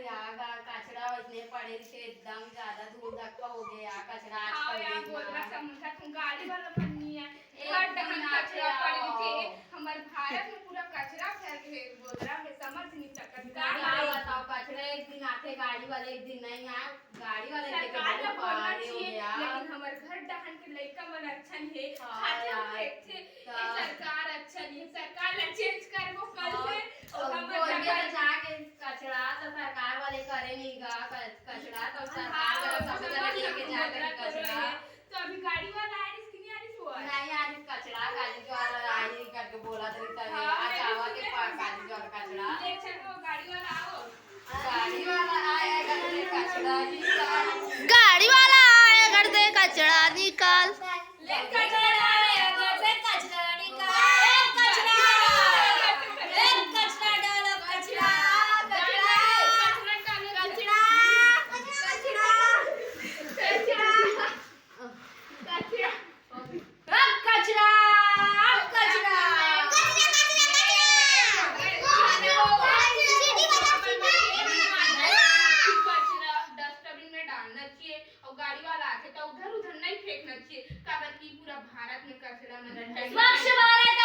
यहाँ का कचरा इतने पड़े थे एकदम ज्यादा धूल धक्का हो गया कचरा हाँ आजकल यार देखना गोदरा समूचा तुम गाड़ी वाला बननी है एक हर दिन टहन आके कचरा पड़ी आओ। थे हमारे भारत में पूरा कचरा फैल गए गोदरा में समझ नहीं सकत का क्या बताओ कचरा एक दिन आते गाड़ी वाले एक दिन नहीं आए गाड़ी वाले लेके सरकार बहुत का बोलना पानी हो चाहिए गया लेकिन हमारे घर डहन के लड़का मन अच्छा नहीं है हाँ खाते यार, हम देखते तो- ये सरकार अच्छा नहीं है सरकार ला चेंज कर वो कल से और और बोल हमारे के जाके कचरा तो सरकार वाले करे नहीं गा कचरा तो सरकार वाले सब जगह लेके जाके कचरा तो अभी गाड़ी वाला आ रही इसकी नहीं आ रही वो नहीं आज कचरा गाड़ी द्वारा आई करके बोला था तभी हाँ, आज आवा मैंने के पास गाड़ी द्वारा कचरा इलेक्शन में वो गाड़ी वाला आओ गाड़ी वाला आया करके कचरा निकाल गाड़ी वाला आया घर से कचरा निकाल ले कचरा आया घर से कचरा निकाल कचरा कचरा डालो कचरा कचरा कचरा डस्टबिन में डालना चाहिए और गाड़ी वाला आके तो उधर उधर नहीं फेंकना चाहिए काबर की पूरा भारत में कचरा में स्वच्छ भारत